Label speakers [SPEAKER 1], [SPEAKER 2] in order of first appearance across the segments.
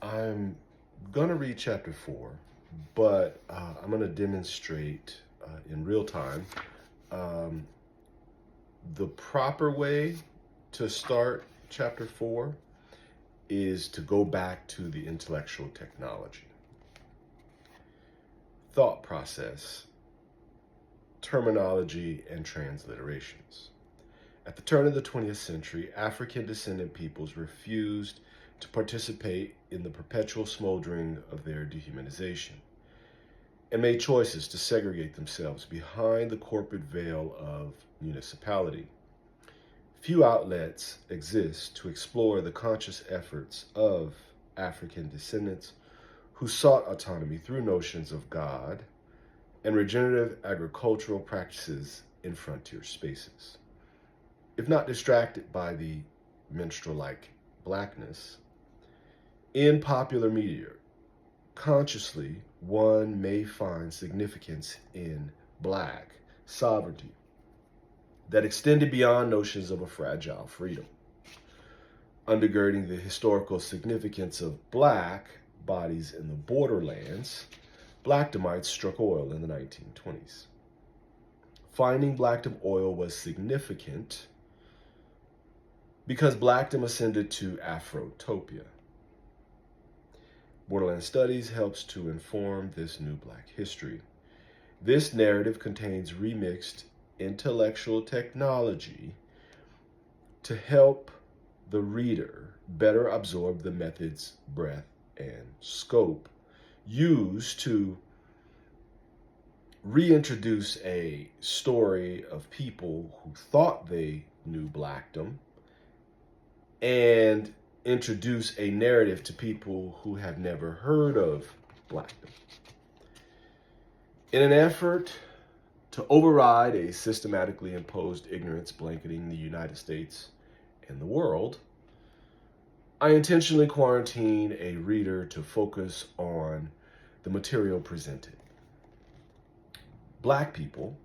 [SPEAKER 1] I'm going to read chapter 4, but I'm going to demonstrate in real time um, the proper way to start chapter 4 is to go back to the intellectual technology, thought process, terminology, and transliterations. At the turn of the 20th century, African descendant peoples refused to participate in the perpetual smoldering of their dehumanization and made choices to segregate themselves behind the corporate veil of municipality. Few outlets exist to explore the conscious efforts of African descendants who sought autonomy through notions of God and regenerative agricultural practices in frontier spaces. If not distracted by the minstrel-like blackness, in popular media, consciously, one may find significance in Black sovereignty that extended beyond notions of a fragile freedom. Undergirding the historical significance of Black bodies in the borderlands, Blackdomites struck oil in the 1920s. Finding Blackdom oil was significant because Blackdom ascended to Afrotopia. Borderland Studies helps to inform this new Black history. This narrative contains remixed intellectual technology to help the reader better absorb the methods, breadth, and scope used to reintroduce a story of people who thought they knew Blackdom and introduce a narrative to people who have never heard of Blackdom. In an effort to override a systematically imposed ignorance blanketing the United States and the world, I intentionally quarantine a reader to focus on the material presented. Black people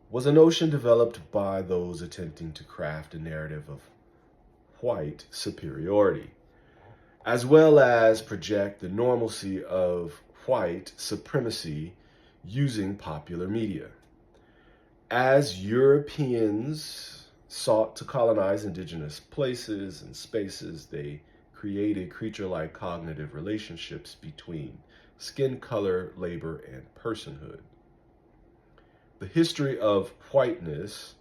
[SPEAKER 1] was a notion developed by those attempting to craft a narrative of white superiority, as well as project the normalcy of white supremacy using popular media. As Europeans sought to colonize indigenous places and spaces, they created creature-like cognitive relationships between skin color, labor, and personhood. The history of whiteness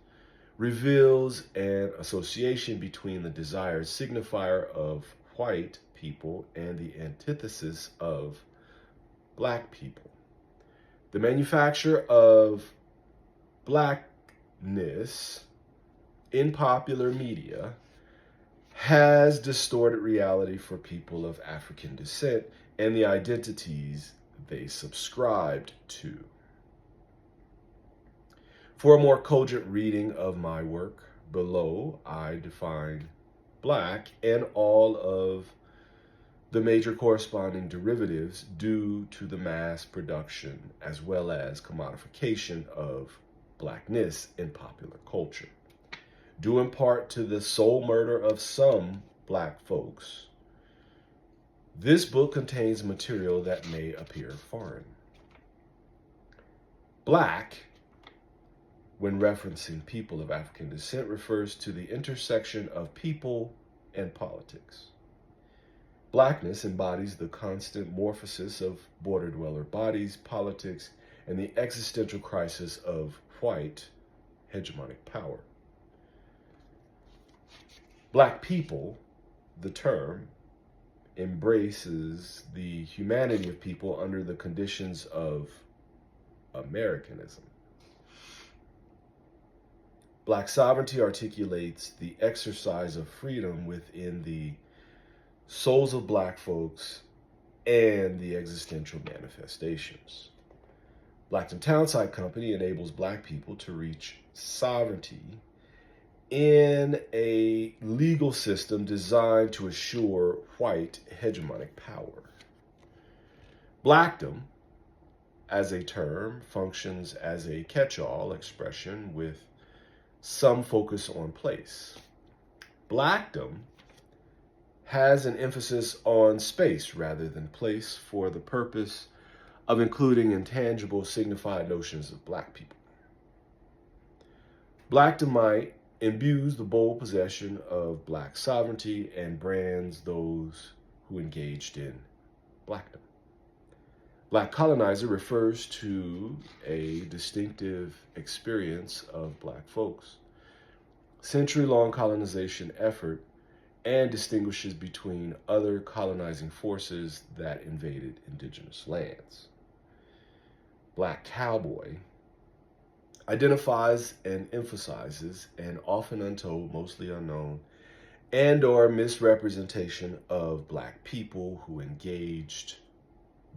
[SPEAKER 1] reveals an association between the desired signifier of white people and the antithesis of Black people. The manufacture of Blackness in popular media has distorted reality for people of African descent and the identities they subscribed to. For a more cogent reading of my work, below I define Black and all of the major corresponding derivatives due to the mass production as well as commodification of Blackness in popular culture, due in part to the soul murder of some Black folks. This book contains material that may appear foreign. Black, when referencing people of African descent, refers to the intersection of people and politics. Blackness embodies the constant morphosis of border dweller bodies, politics, and the existential crisis of white hegemonic power. Black people, the term, embraces the humanity of people under the conditions of Americanism. Black sovereignty articulates the exercise of freedom within the souls of Black folks and the existential manifestations. Blackdom Townsite Company enables Black people to reach sovereignty in a legal system designed to assure white hegemonic power. Blackdom, as a term, functions as a catch-all expression with some focus on place. Blackdom has an emphasis on space rather than place for the purpose of including intangible signified notions of Black people. Blackdom imbues the bold possession of Black sovereignty and brands those who engaged in Blackdom. Black colonizer refers to a distinctive experience of Black folks, century-long colonization effort, and distinguishes between other colonizing forces that invaded indigenous lands. Black cowboy identifies and emphasizes an often untold, mostly unknown, and or misrepresentation of Black people who engaged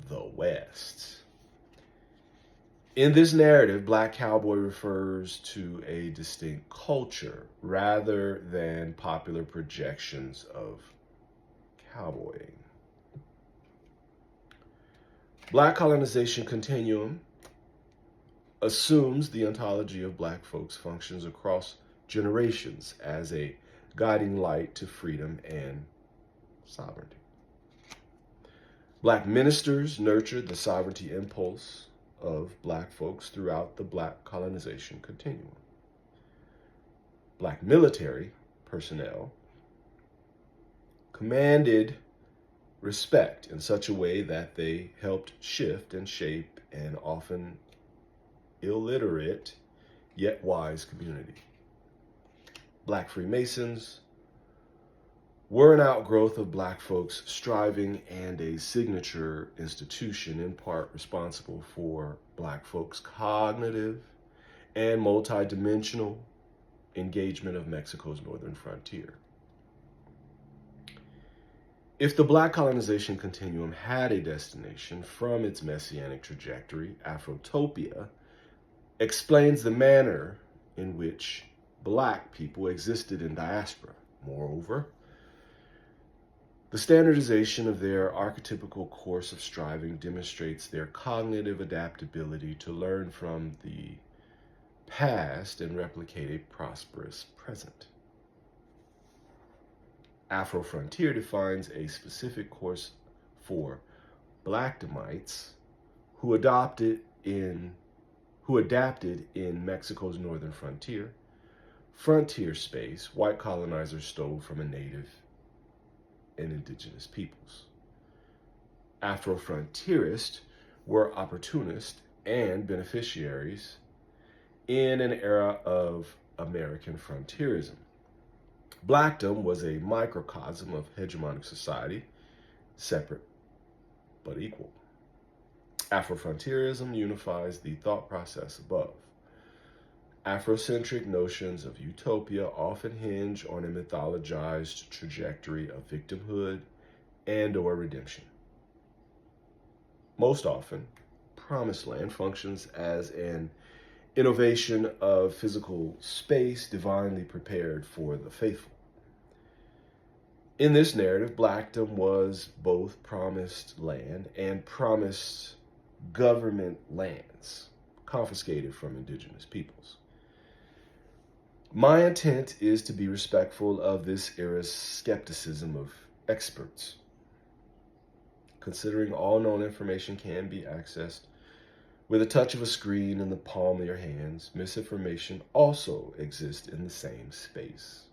[SPEAKER 1] the West. In this narrative, Black cowboy refers to a distinct culture rather than popular projections of cowboying. Black colonization continuum assumes the ontology of Black folks functions across generations as a guiding light to freedom and sovereignty. Black ministers nurtured the sovereignty impulse of Black folks throughout the Black colonization continuum. Black military personnel commanded respect in such a way that they helped shift and shape an often illiterate yet wise community. Black Freemasons were an outgrowth of Black folks' striving and a signature institution in part responsible for Black folks' cognitive and multidimensional engagement of Mexico's northern frontier. If the Black colonization continuum had a destination from its messianic trajectory, Afrotopia explains the manner in which Black people existed in diaspora. Moreover, the standardization of their archetypical course of striving demonstrates their cognitive adaptability to learn from the past and replicate a prosperous present. Afro-Frontier defines a specific course for Blackdomites who adapted in Mexico's northern frontier space white colonizers stole from a native and indigenous peoples. Afro-frontierists were opportunists and beneficiaries in an era of American frontierism. Blackdom was a microcosm of hegemonic society, separate but equal. Afrofrontierism unifies the thought process above. Afrocentric notions of utopia often hinge on a mythologized trajectory of victimhood and or redemption. Most often, Promised Land functions as an innovation of physical space divinely prepared for the faithful. In this narrative, Blackdom was both promised land and promised government lands confiscated from indigenous peoples. My intent is to be respectful of this era's skepticism of experts. Considering all known information can be accessed with a touch of a screen in the palm of your hands, misinformation also exists in the same space.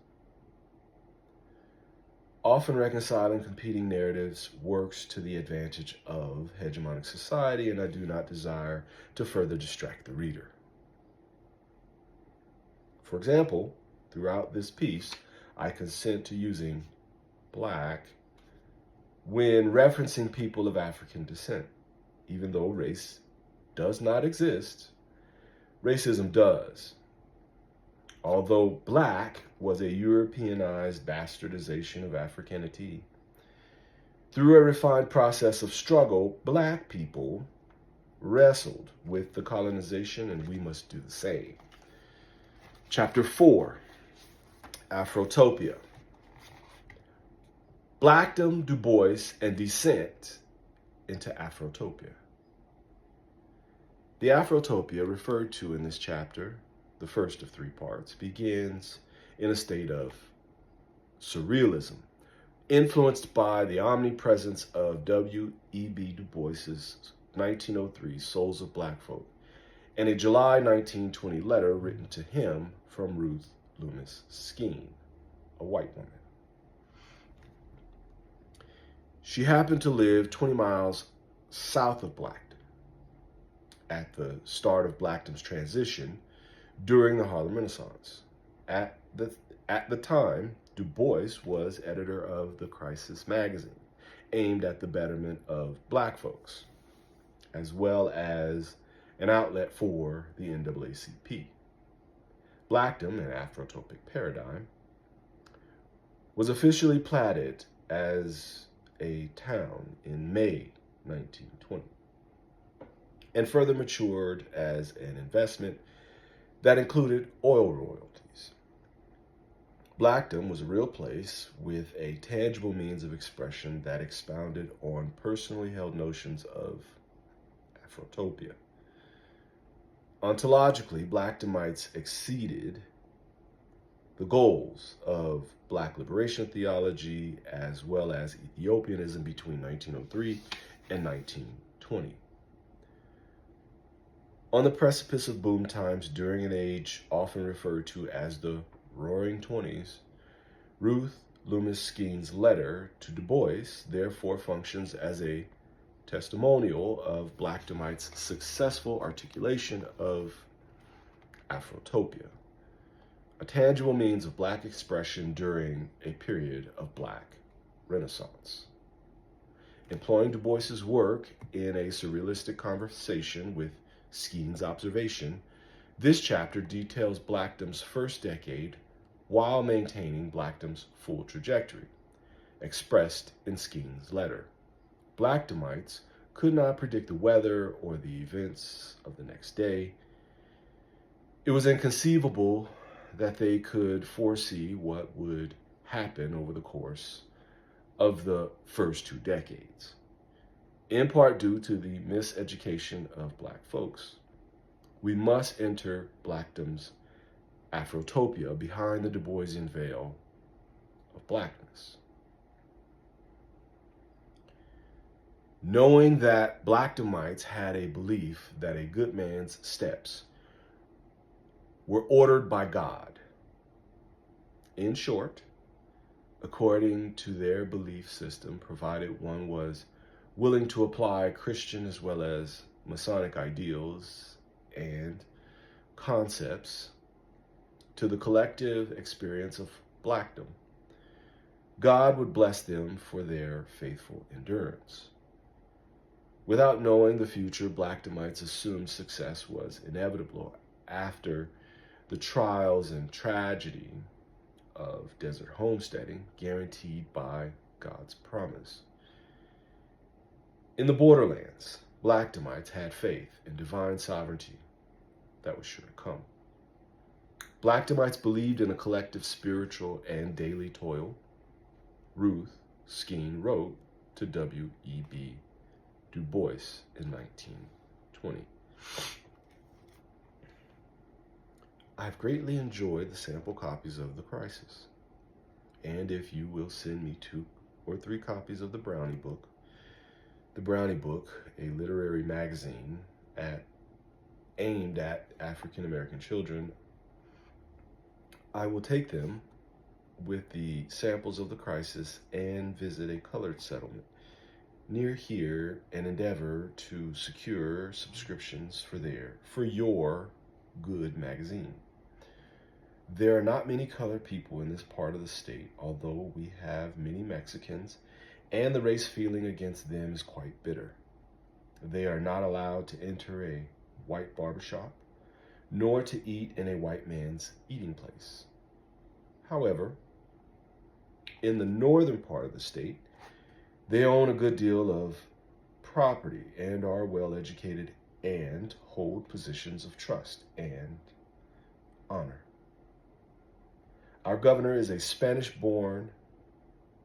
[SPEAKER 1] Often reconciling competing narratives works to the advantage of hegemonic society, and I do not desire to further distract the reader. For example, throughout this piece, I consent to using Black when referencing people of African descent. Even though race does not exist, racism does. Although Black was a Europeanized bastardization of Africanity, through a refined process of struggle, Black people wrestled with the colonization, and we must do the same. Chapter 4, Afrotopia. Blackdom, Du Bois, and Descent into Afrotopia. The Afrotopia referred to in this chapter, the first of 3 parts, begins in a state of surrealism, influenced by the omnipresence of W.E.B. Du Bois's 1903 Souls of Black Folk, and a July 1920 letter written to him from Ruth Loomis Skeen, a white woman. She happened to live 20 miles south of Blackdom at the start of Blackdom's transition during the Harlem Renaissance. At the time, Du Bois was editor of the Crisis magazine, aimed at the betterment of black folks, as well as an outlet for the NAACP. Blackdom, an Afrotropic paradigm, was officially platted as a town in May 1920, and further matured as an investment that included oil royalties. Blackdom was a real place with a tangible means of expression that expounded on personally held notions of Afrotopia. Ontologically, Blackdomites exceeded the goals of Black liberation theology as well as Ethiopianism between 1903 and 1920. On the precipice of boom times during an age often referred to as the Roaring Twenties, Ruth Loomis Skeen's letter to Du Bois therefore functions as a testimonial of Blackdomites' successful articulation of Afrotopia, a tangible means of Black expression during a period of Black Renaissance. Employing Du Bois's work in a surrealistic conversation with Skeen's observation, this chapter details Blackdom's first decade while maintaining Blackdom's full trajectory, expressed in Skeen's letter. Blackdomites could not predict the weather or the events of the next day. It was inconceivable that they could foresee what would happen over the course of the first 2 decades, in part due to the miseducation of Black folks. We must enter Blackdom's Afrotopia behind the Du Boisian veil of Blackness. Knowing that Blackdomites had a belief that a good man's steps were ordered by God. In short, according to their belief system, provided one was willing to apply Christian as well as Masonic ideals and concepts to the collective experience of Blackdom, God would bless them for their faithful endurance. Without knowing the future, Blackdomites assumed success was inevitable after the trials and tragedy of desert homesteading, guaranteed by God's promise. In the borderlands, Blackdomites had faith in divine sovereignty that was sure to come. Blackdomites believed in a collective spiritual and daily toil. Ruth Skeen wrote to W.E.B. Du Bois in 1920. I've greatly enjoyed the sample copies of The Crisis, and if you will send me 2 or 3 copies of The Brownie Book, a literary magazine aimed at African American children, I will take them with the samples of The Crisis and visit a colored settlement near here and endeavor to secure subscriptions for your good magazine. There are not many colored people in this part of the state, although we have many Mexicans, and the race feeling against them is quite bitter. They are not allowed to enter a white barbershop, nor to eat in a white man's eating place. However, in the northern part of the state, they own a good deal of property and are well educated and hold positions of trust and honor. Our governor is a Spanish-born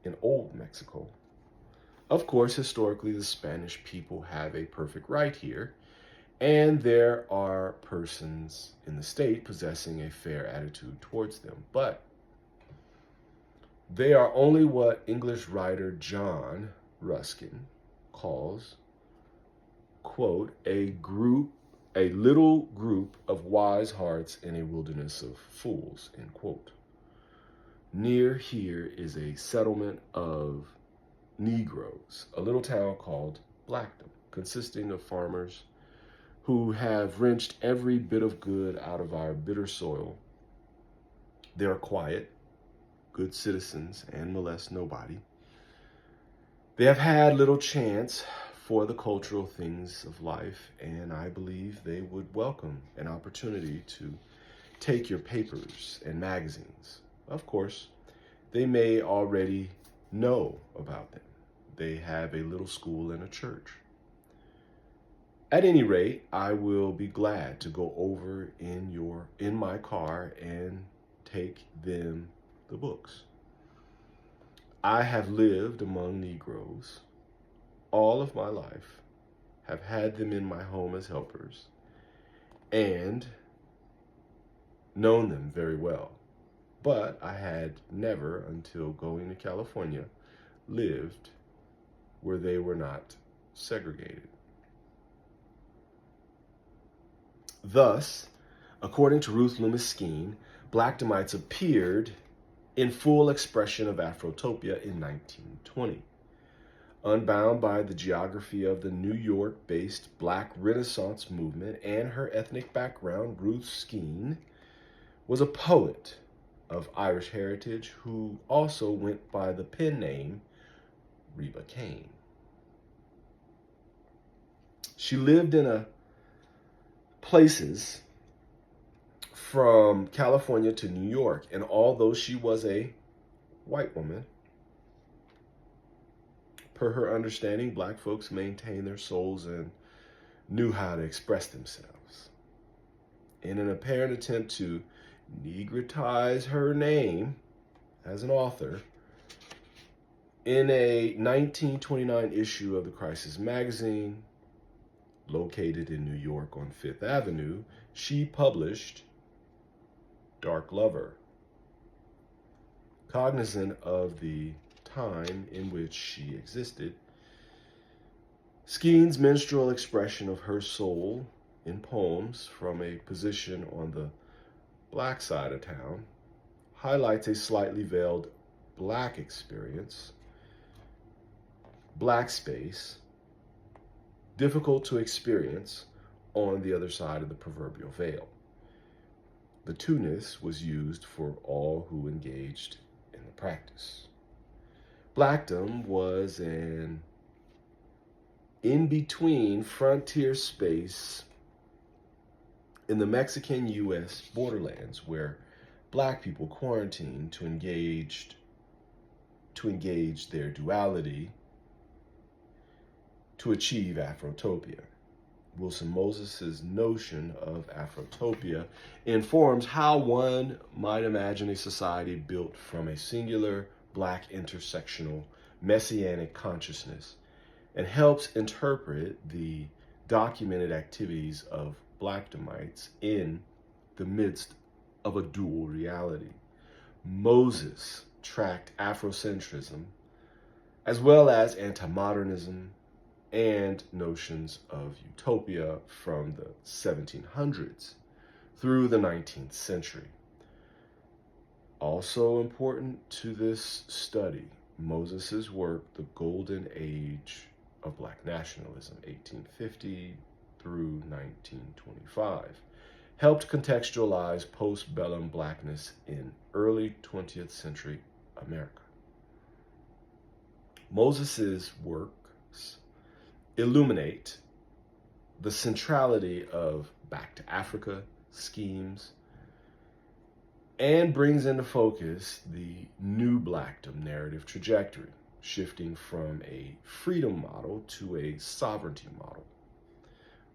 [SPEAKER 1] in Old Mexico. Of course, historically, the Spanish people have a perfect right here, and there are persons in the state possessing a fair attitude towards them. But They are only what English writer John Ruskin calls, quote, a little group of wise hearts in a wilderness of fools, end quote. Near here is a settlement of Negroes, a little town called Blackdom, consisting of farmers who have wrenched every bit of good out of our bitter soil. They are quiet, good citizens, and molest nobody. They have had little chance for the cultural things of life, and I believe they would welcome an opportunity to take your papers and magazines. Of course, they may already know about them. They have a little school and a church. At any rate, I will be glad to go over in my car and take them the books. I have lived among Negroes all of my life, have had them in my home as helpers, and known them very well. But I had never, until going to California, lived where they were not segregated. Thus, according to Ruth Loomis Skeen, Blackdomites appeared in full expression of Afrotopia in 1920. Unbound by the geography of the New York-based Black Renaissance movement and her ethnic background, Ruth Skeen was a poet of Irish heritage who also went by the pen name Reba Kane. She lived in places from California to New York, and although she was a white woman, per her understanding, Black folks maintained their souls and knew how to express themselves. In an apparent attempt to negritize her name as an author, in a 1929 issue of the Crisis magazine, located in New York on Fifth Avenue, she published Dark Lover. Cognizant of the time in which she existed, Skeen's minstrel expression of her soul in poems from a position on the Black side of town highlights a slightly veiled Black experience, Black space, difficult to experience on the other side of the proverbial veil. The two-ness was used for all who engaged in the practice. Blackdom was an in-between frontier space in the Mexican-U.S. borderlands where Black people quarantined to engage their duality to achieve Afrotopia. Wilson Moses's notion of Afrotopia informs how one might imagine a society built from a singular Black intersectional messianic consciousness, and helps interpret the documented activities of Blackdomites in the midst of a dual reality. Moses tracked Afrocentrism as well as anti-modernism and notions of utopia from the 1700s through the 19th century. Also important to this study, Moses's work, The Golden Age of Black Nationalism, 1850 through 1925, helped contextualize postbellum Blackness in early 20th century America. Moses's works illuminate the centrality of Back to Africa schemes and brings into focus the new Blackdom narrative trajectory, shifting from a freedom model to a sovereignty model,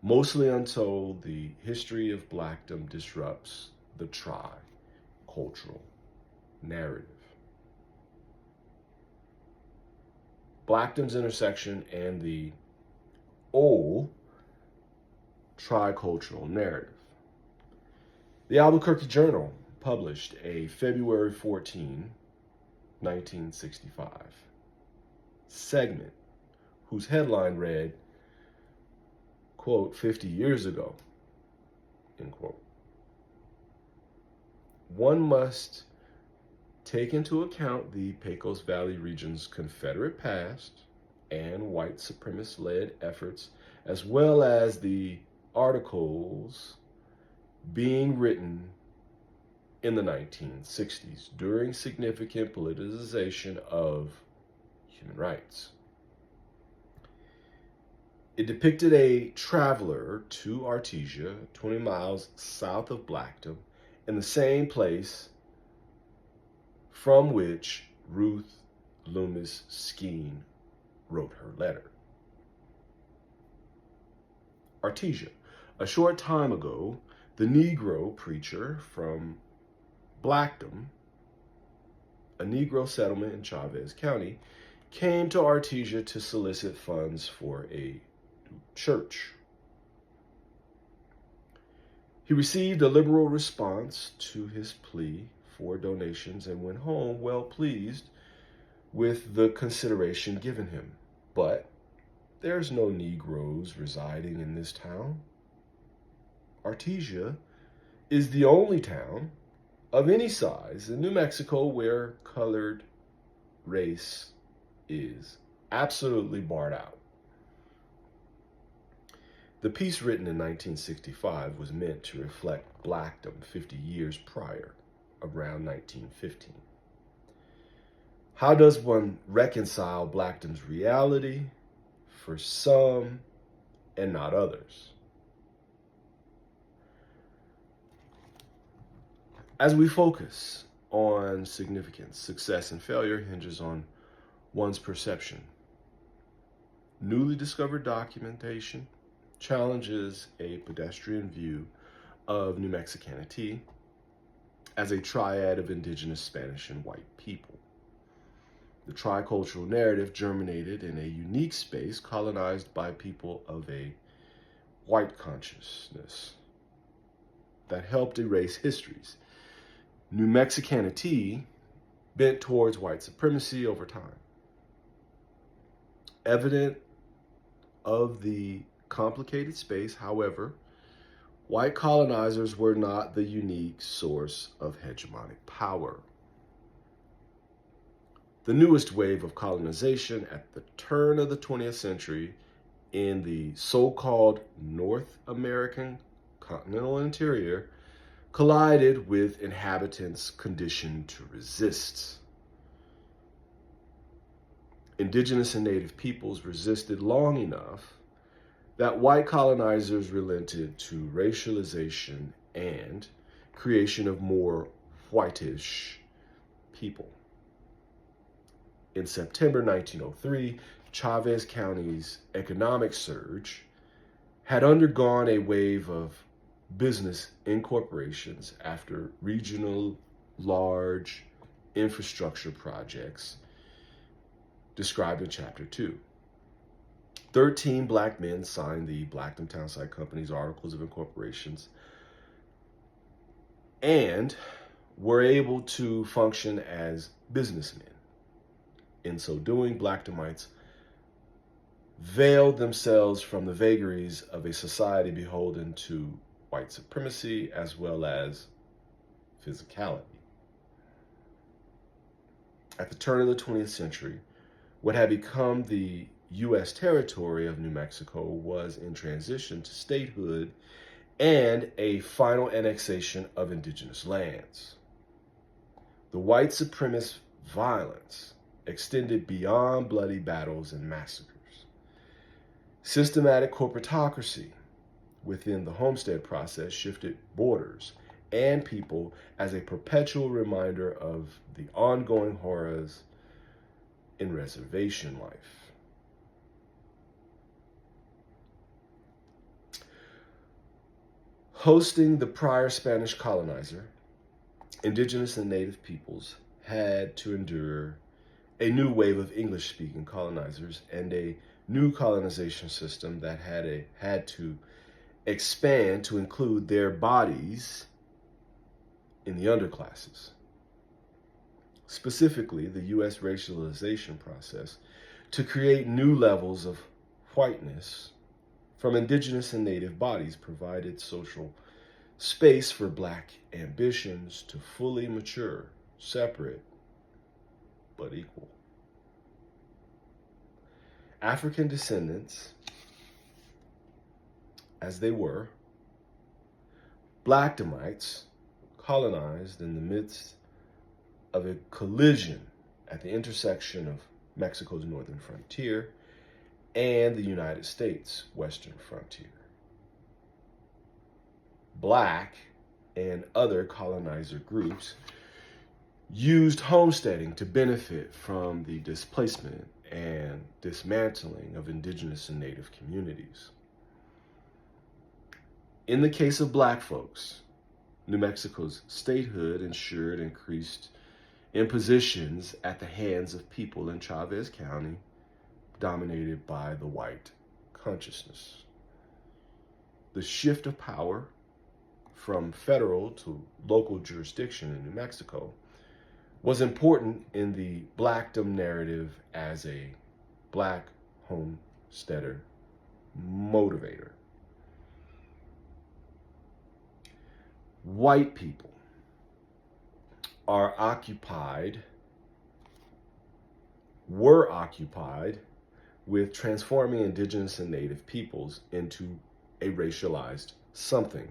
[SPEAKER 1] mostly until the history of Blackdom disrupts the tri-cultural narrative. Blackdom's intersection and the old tricultural narrative. The Albuquerque Journal published a February 14, 1965 segment, whose headline read, quote, 50 years ago, end quote. One must take into account the Pecos Valley region's Confederate past and white supremacist-led efforts, as well as the articles being written in the 1960s during significant politicization of human rights. It depicted a traveler to Artesia, 20 miles south of Blackdom, in the same place from which Ruth Loomis Skeen wrote her letter. Artesia. A short time ago, the Negro preacher from Blackdom, a Negro settlement in Chavez County, came to Artesia to solicit funds for a church. He received a liberal response to his plea for donations and went home well pleased with the consideration given him. But there's no Negroes residing in this town. Artesia is the only town of any size in New Mexico where colored race is absolutely barred out. The piece written in 1965 was meant to reflect Blackdom 50 years prior, around 1915. How does one reconcile Blackdom's reality for some and not others? As we focus on significance, success and failure hinges on one's perception. Newly discovered documentation challenges a pedestrian view of New Mexicanity as a triad of indigenous Spanish and white people. The tricultural narrative germinated in a unique space colonized by people of a white consciousness that helped erase histories. New Mexicanity bent towards white supremacy over time. Evident of the complicated space, however, white colonizers were not the unique source of hegemonic power. The newest wave of colonization at the turn of the 20th century in the so-called North American continental interior collided with inhabitants conditioned to resist. Indigenous and native peoples resisted long enough that white colonizers relented to racialization and creation of more whitish people. In September 1903, Chavez County's economic surge had undergone a wave of business incorporations after regional large infrastructure projects described in Chapter 2. 13 black men signed the Blackdom Townsite Company's Articles of Incorporations and were able to function as businessmen. In so doing, Blackdomites veiled themselves from the vagaries of a society beholden to white supremacy as well as physicality. At the turn of the 20th century, what had become the U.S. territory of New Mexico was in transition to statehood and a final annexation of indigenous lands. The white supremacist violence extended beyond bloody battles and massacres. Systematic corporatocracy within the homestead process shifted borders and people as a perpetual reminder of the ongoing horrors in reservation life. Hosting the prior Spanish colonizer, indigenous and native peoples had to endure a new wave of English-speaking colonizers and a new colonization system that had to expand to include their bodies in the underclasses. specifically the U.S. racialization process, to create new levels of whiteness from indigenous and native bodies provided social space for black ambitions to fully mature, separate but equal. African descendants, as they were, Blackdomites, colonized in the midst of a collision at the intersection of Mexico's northern frontier and the United States' western frontier. Black and other colonizer groups used homesteading to benefit from the displacement and dismantling of indigenous and native communities. In the case of black folks, New Mexico's statehood ensured increased impositions at the hands of people in Chavez County dominated by the white consciousness. The shift of power from federal to local jurisdiction in New Mexico was important in the Blackdom narrative as a black homesteader motivator. White people were occupied with transforming indigenous and native peoples into a racialized something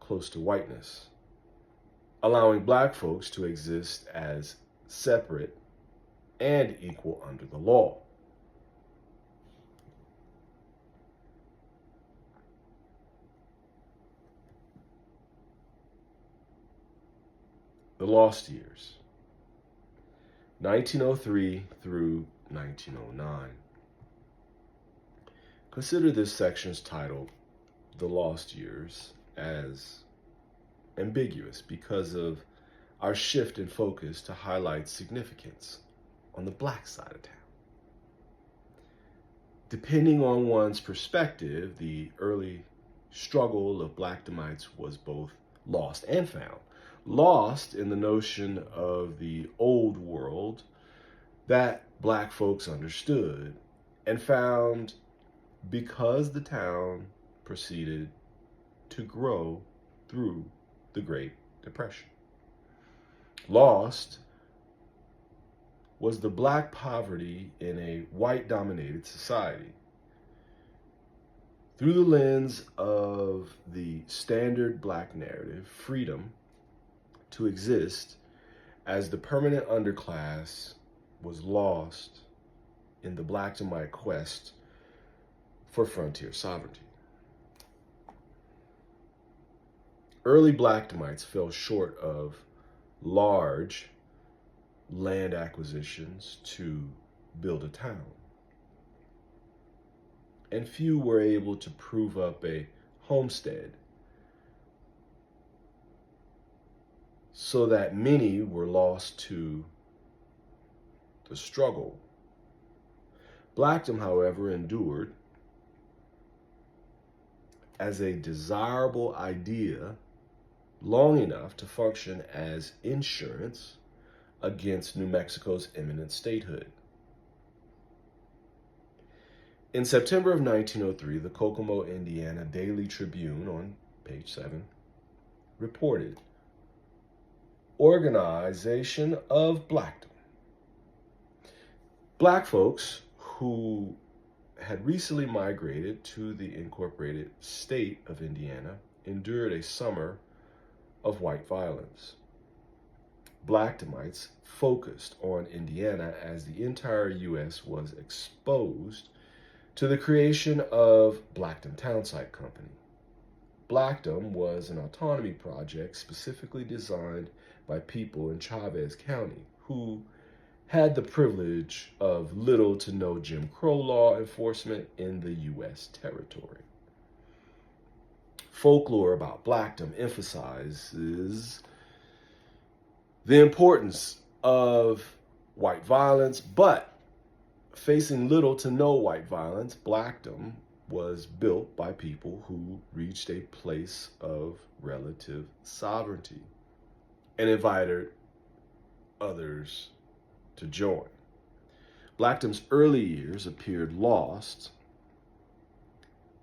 [SPEAKER 1] close to whiteness, allowing black folks to exist as separate and equal under the law. The Lost Years, 1903 through 1909. Consider this section's title, The Lost Years, as ambiguous because of our shift in focus to highlight significance on the black side of town. Depending on one's perspective, the early struggle of Blackdomites was both lost and found. Lost in the notion of the old world that black folks understood, and found because the town proceeded to grow through the Great Depression. Lost was the black poverty in a white-dominated society. Through the lens of the standard black narrative, freedom to exist as the permanent underclass was lost in the Blackdomite quest for frontier sovereignty. Early Blackdomites fell short of large land acquisitions to build a town, and few were able to prove up a homestead, so that many were lost to the struggle. Blackdom, however, endured as a desirable idea long enough to function as insurance against New Mexico's imminent statehood. In September of 1903, the Kokomo, Indiana Daily Tribune, on page 7, reported organization of Blackdom. Black folks who had recently migrated to the incorporated state of Indiana endured a summer of white violence. Blackdomites focused on Indiana as the entire U.S. was exposed to the creation of Blackdom Townsite Company. Blackdom was an autonomy project specifically designed by people in Chavez County who had the privilege of little to no Jim Crow law enforcement in the U.S. territory. Folklore about Blackdom emphasizes the importance of white violence, but facing little to no white violence, Blackdom was built by people who reached a place of relative sovereignty and invited others to join. Blackdom's early years appeared lost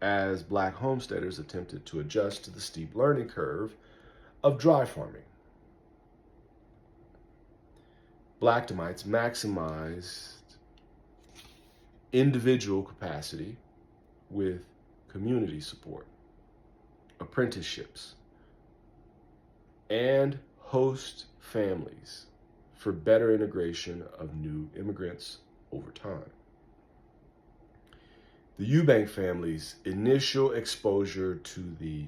[SPEAKER 1] as black homesteaders attempted to adjust to the steep learning curve of dry farming. Blackdomites maximized individual capacity with community support, apprenticeships, and host families for better integration of new immigrants over time. The Eubank family's initial exposure to the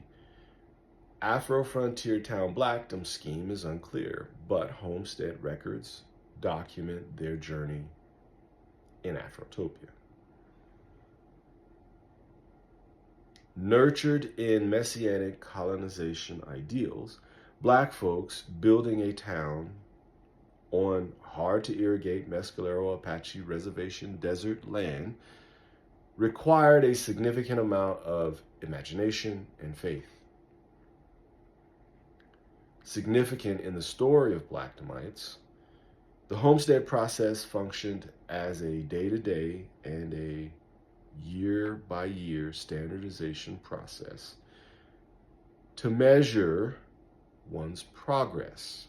[SPEAKER 1] Afro-frontier town Blackdom scheme is unclear, but homestead records document their journey in Afrotopia. Nurtured in messianic colonization ideals, black folks building a town on hard-to-irrigate Mescalero Apache Reservation desert land required a significant amount of imagination and faith. Significant in the story of Blackdomites, the homestead process functioned as a day-to-day and a year-by-year standardization process to measure one's progress.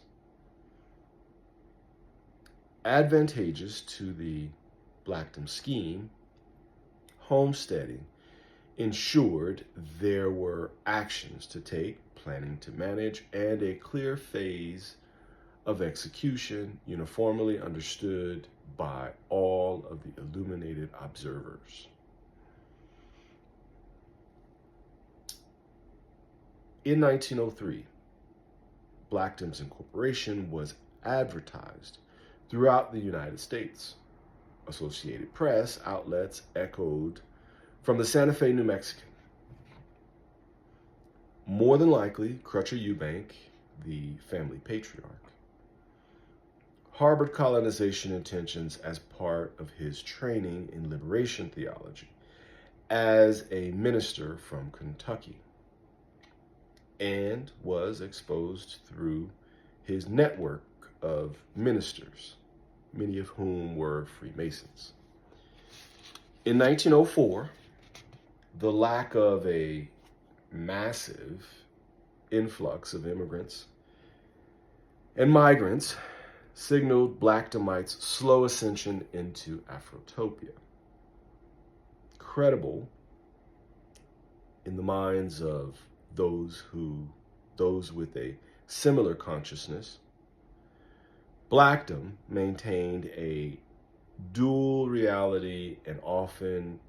[SPEAKER 1] Advantageous to the Blackdom scheme, homesteading ensured there were actions to take, planning to manage, and a clear phase of execution uniformly understood by all of the illuminated observers. In 1903, Blackdom's incorporation was advertised throughout the United States. Associated Press outlets echoed from the Santa Fe, New Mexican. More than likely, Crutcher Eubank, the family patriarch, harbored colonization intentions as part of his training in liberation theology as a minister from Kentucky, and was exposed through his network of ministers, many of whom were Freemasons. In 1904, the lack of a massive influx of immigrants and migrants signaled Blackdomites' slow ascension into Afrotopia. Credible in the minds of those with a similar consciousness, Blackdom maintained a dual reality and often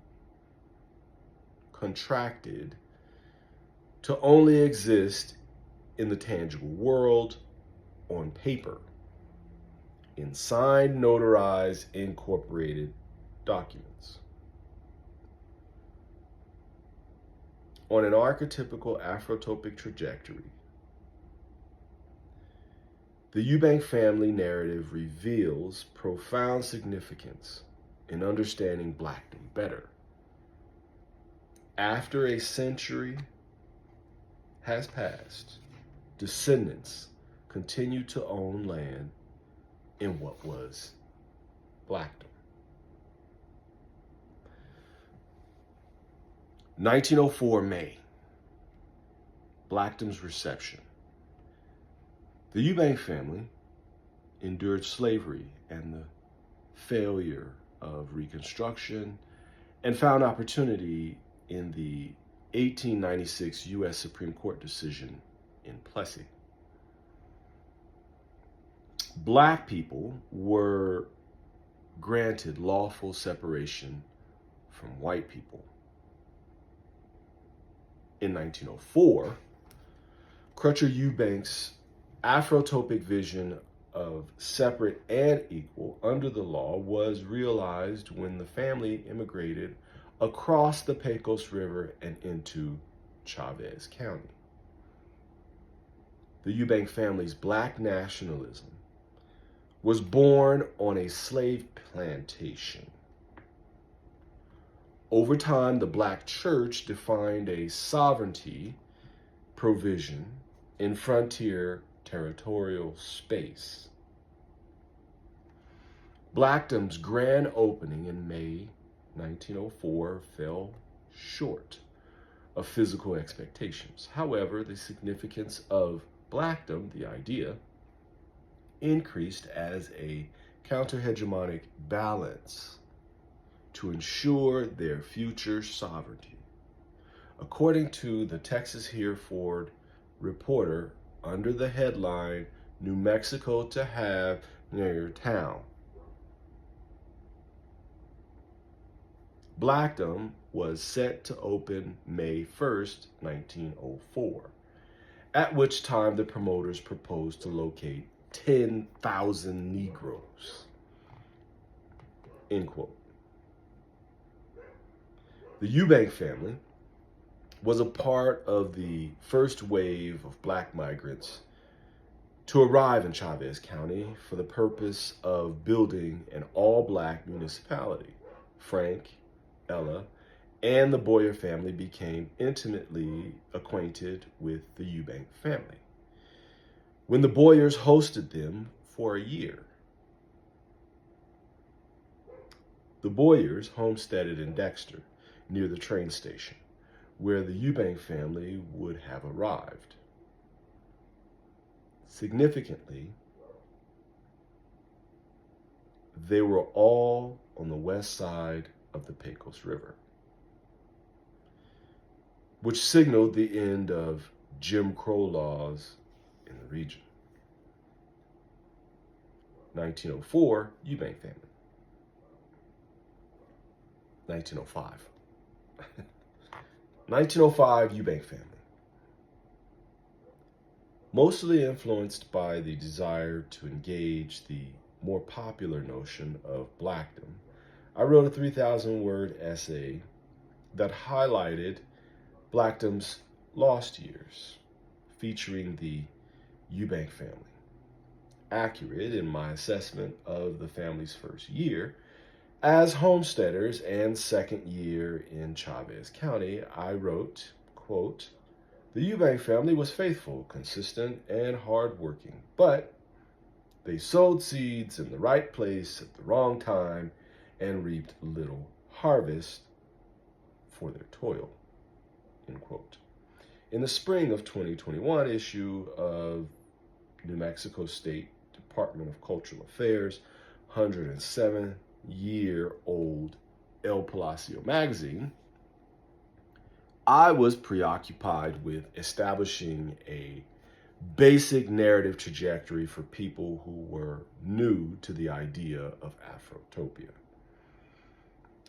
[SPEAKER 1] contracted to only exist in the tangible world on paper, in signed, notarized, incorporated documents. On an archetypical Afrotopic trajectory, the Eubank family narrative reveals profound significance in understanding Blackdom better. After a century has passed, descendants continue to own land in what was Blackdom. 1904 May, Blackdom's reception. The Eubank family endured slavery and the failure of Reconstruction and found opportunity in the 1896 U.S. Supreme Court decision in Plessy. Black people were granted lawful separation from white people. In 1904, Crutcher Eubank's Afrotopic vision of separate and equal under the law was realized when the family immigrated across the Pecos River and into Chavez County. The Eubank family's black nationalism was born on a slave plantation. Over time, the black church defined a sovereignty provision in frontier territorial space. Blackdom's grand opening in May 1904 fell short of physical expectations. However, the significance of Blackdom, the idea, increased as a counter-hegemonic balance to ensure their future sovereignty. According to the Texas Hereford Reporter, under the headline, New Mexico to have near your town, Blackdom was set to open May 1st, 1904, at which time the promoters proposed to locate 10,000 Negroes. End quote. The Eubank family was a part of the first wave of black migrants to arrive in Chavez County for the purpose of building an all-black municipality. Frank, Ella, and the Boyer family became intimately acquainted with the Eubank family when the Boyers hosted them for a year. The Boyers homesteaded in Dexter, near the train station, where the Eubank family would have arrived. Significantly, they were all on the west side of the Pecos River, which signaled the end of Jim Crow laws in the region. 1904, Eubank family. 1905. 1905, Eubank family. Mostly influenced by the desire to engage the more popular notion of Blackdom, I wrote a 3,000-word essay that highlighted Blackdom's lost years, featuring the Eubank family. Accurate in my assessment of the family's first year as homesteaders and second year in Chavez County, I wrote, quote, "The Eubank family was faithful, consistent, and hardworking, but they sowed seeds in the right place at the wrong time and reaped little harvest for their toil," end quote. In the spring of 2021 issue of New Mexico State Department of Cultural Affairs, 107-year-old El Palacio magazine, I was preoccupied with establishing a basic narrative trajectory for people who were new to the idea of Afrotopia.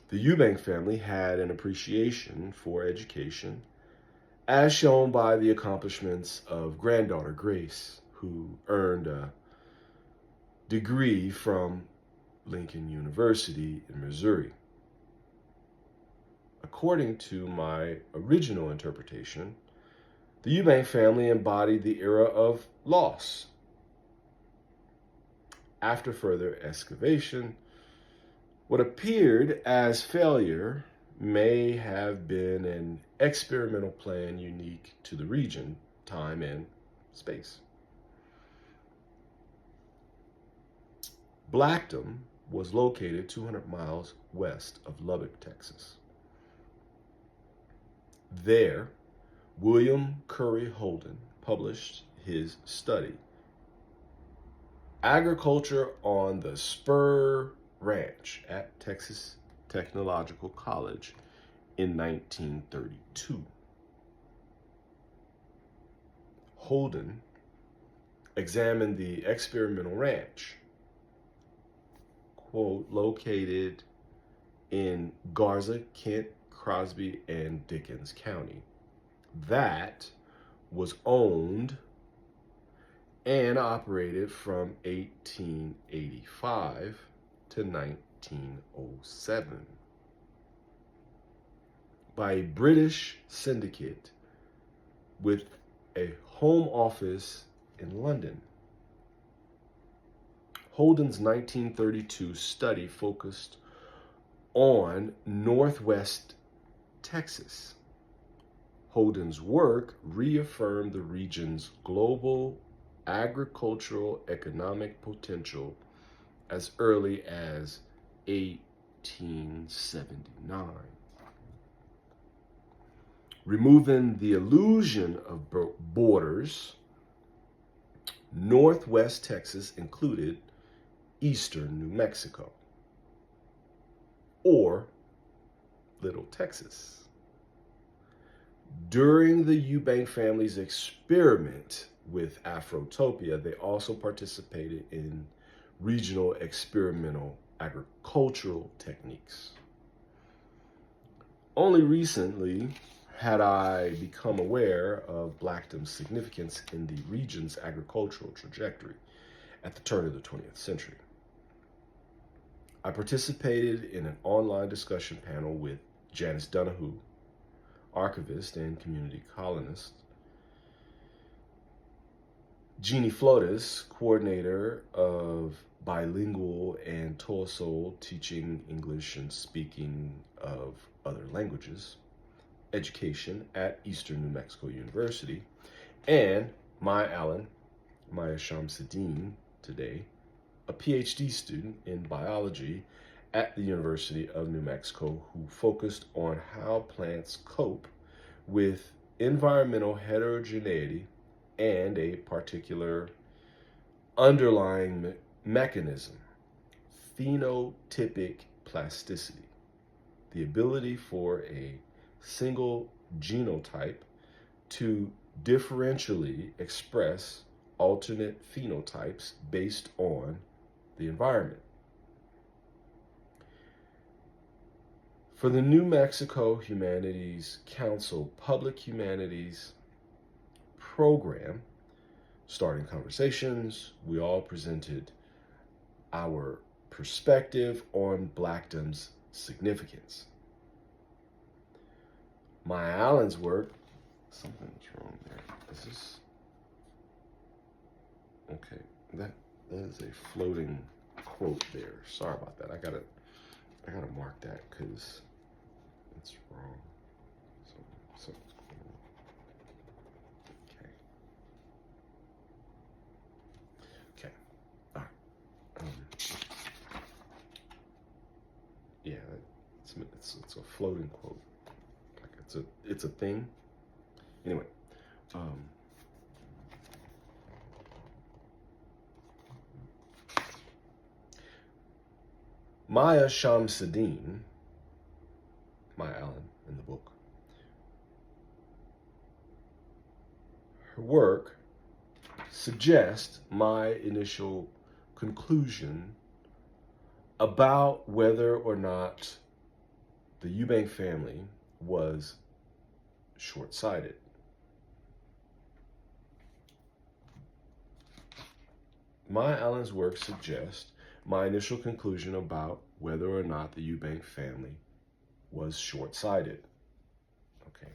[SPEAKER 1] The Eubank family had an appreciation for education, as shown by the accomplishments of granddaughter Grace, who earned a degree from Lincoln University in Missouri. According to my original interpretation, the Eubank family embodied the era of loss. After further excavation, what appeared as failure may have been an experimental plan unique to the region, time, and space. Blackdom was located 200 miles west of Lubbock, Texas. There, William Curry Holden published his study, Agriculture on the Spur Ranch at Texas Technological College, in 1932. Holden examined the experimental ranch, quote, located in Garza, Kent, Crosby, and Dickens County, that was owned and operated from 1885 to 1907 by a British syndicate with a home office in London. Holden's 1932 study focused on Northwest Texas. Holden's work reaffirmed the region's global agricultural economic potential as early as 1879. Removing the illusion of borders, Northwest Texas included eastern New Mexico, or Little Texas. During the Eubank family's experiment with Afrotopia, they also participated in regional experimental agricultural techniques. Only recently had I become aware of Blackdom's significance in the region's agricultural trajectory at the turn of the 20th century. I participated in an online discussion panel with Janice Donahue, archivist and community colonist, Jeannie Flores, coordinator of bilingual and Toasol teaching English and speaking of other languages, education at Eastern New Mexico University, and Maya Shamsuddin today, a Ph.D. student in biology at the University of New Mexico, who focused on how plants cope with environmental heterogeneity and a particular underlying mechanism, phenotypic plasticity, the ability for a single genotype to differentially express alternate phenotypes based on the environment. For the New Mexico Humanities Council Public Humanities program, Starting Conversations, we all presented our perspective on Blackdom's significance. Maya Allen's work, something's wrong there. Is this? Okay, that is a floating quote there. Sorry about that. I gotta mark that because it's wrong. So okay. All right. Yeah, it's a floating quote. Like it's a thing. Anyway, Maya Shamsuddin, Maya Allen in the book, her work suggests my initial conclusion about whether or not the Eubank family was short-sighted. Maya Allen's work suggests my initial conclusion about whether or not the Eubank family was short-sighted. Okay,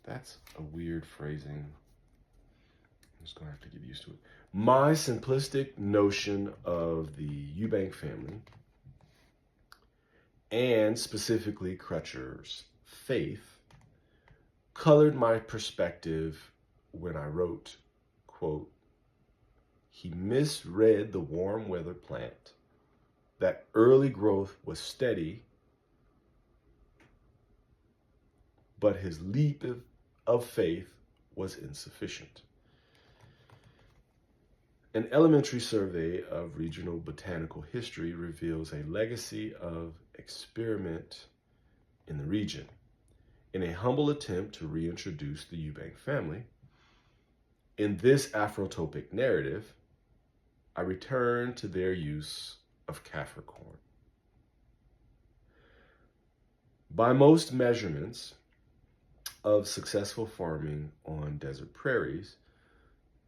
[SPEAKER 1] that's a weird phrasing. I'm just gonna have to get used to it. My simplistic notion of the Eubank family, and specifically Crutcher's faith, colored my perspective when I wrote, quote, "He misread the warm weather plant. That early growth was steady, but his leap of faith was insufficient." An elementary survey of regional botanical history reveals a legacy of experiment in the region. In a humble attempt to reintroduce the Eubank family, in this Afrotopic narrative, I return to their use of Kaffir corn. By most measurements of successful farming on desert prairies,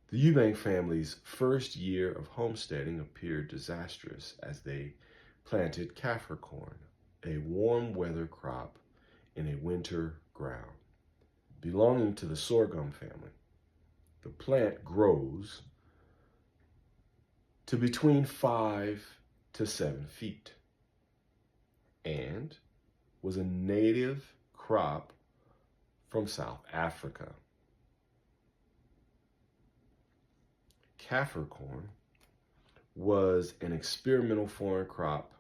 [SPEAKER 1] the Eubank family's first year of homesteading appeared disastrous as they planted Kaffir corn, a warm weather crop in a winter ground. Belonging to the sorghum family, the plant grows to between 5 to 7 feet and was a native crop from South Africa. Kaffir corn was an experimental foreign crop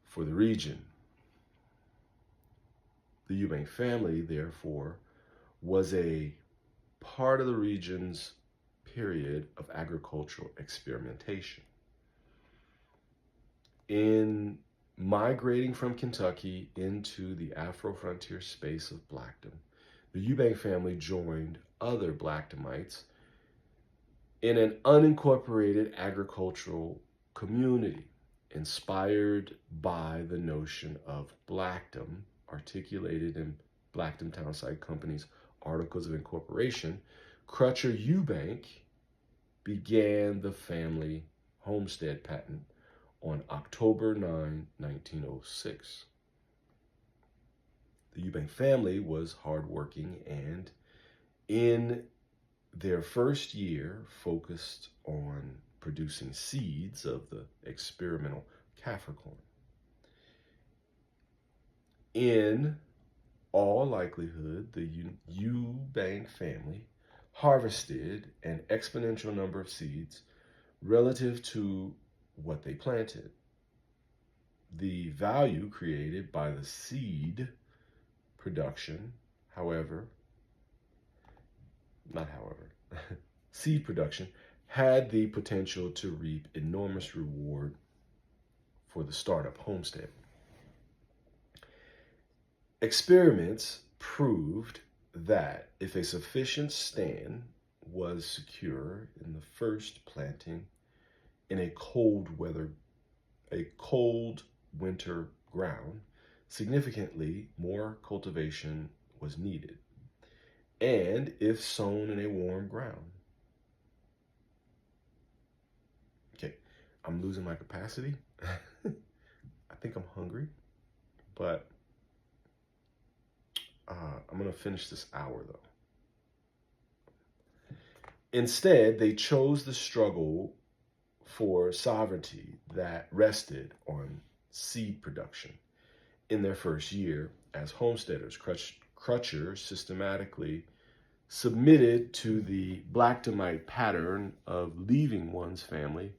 [SPEAKER 1] for the region. The Eubank family, therefore, was a part of the region's period of agricultural experimentation. In migrating from Kentucky into the Afro-frontier space of Blackdom, the Eubank family joined other Blackdomites in an unincorporated agricultural community inspired by the notion of Blackdom articulated in Blackdom Townsite Company's Articles of Incorporation. Crutcher Eubank began the family homestead patent on October 9, 1906. The Eubank family was hardworking and in their first year focused on producing seeds of the experimental Kaffir corn. In all likelihood, the Eubank family harvested an exponential number of seeds relative to what they planted. The value created by the seed production, seed production had the potential to reap enormous reward for the startup homestead. Experiments proved that if a sufficient stand was secure in the first planting in a cold winter ground, significantly more cultivation was needed, and if sown in a warm ground. Okay, I'm losing my capacity. I think I'm hungry, but I'm going to finish this hour, though. Instead, they chose the struggle for sovereignty that rested on seed production. In their first year as homesteaders, Crutcher systematically submitted to the Blackdomite pattern of leaving one's family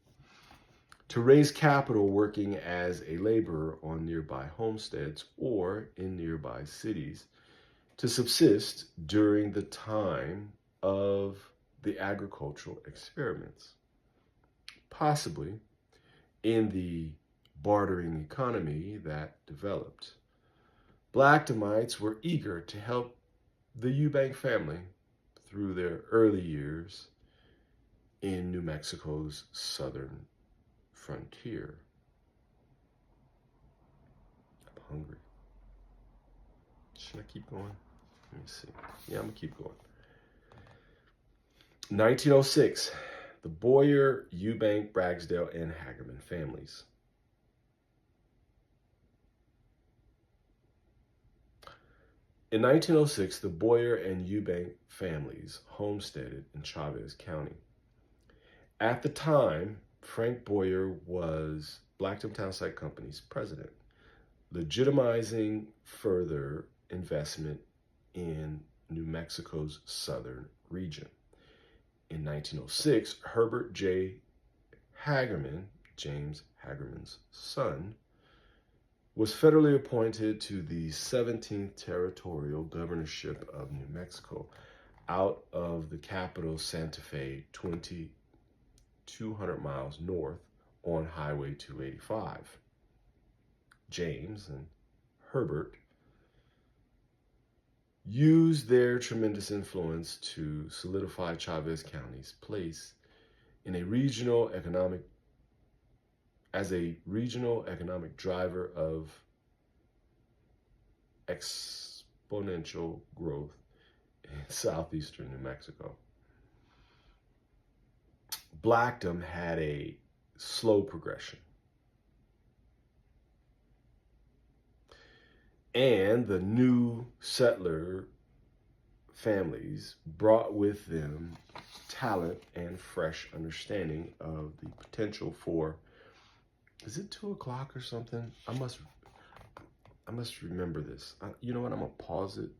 [SPEAKER 1] to raise capital working as a laborer on nearby homesteads or in nearby cities to subsist during the time of the agricultural experiments, possibly in the bartering economy that developed. Blackdomites were eager to help the Eubank family through their early years in New Mexico's southern frontier. I'm hungry. Should I keep going? Let me see. Yeah, I'm going to keep going. 1906, the Boyer, Eubank, Ragsdale, and Hagerman families. In 1906, the Boyer and Eubank families homesteaded in Chavez County. At the time, Frank Boyer was Blackdom Townsite Company's president, legitimizing further investment in New Mexico's southern region. In 1906, Herbert J. Hagerman, James Hagerman's son, was federally appointed to the 17th Territorial Governorship of New Mexico out of the capital Santa Fe, 200 miles north on Highway 285. James and Herbert used their tremendous influence to solidify Chavez County's place in a regional economic driver of exponential growth in southeastern New Mexico. Blackdom had a slow progression, and the new settler families brought with them talent and fresh understanding of the potential for, is it 2 o'clock or something? I must remember this. You know what? I'm gonna pause it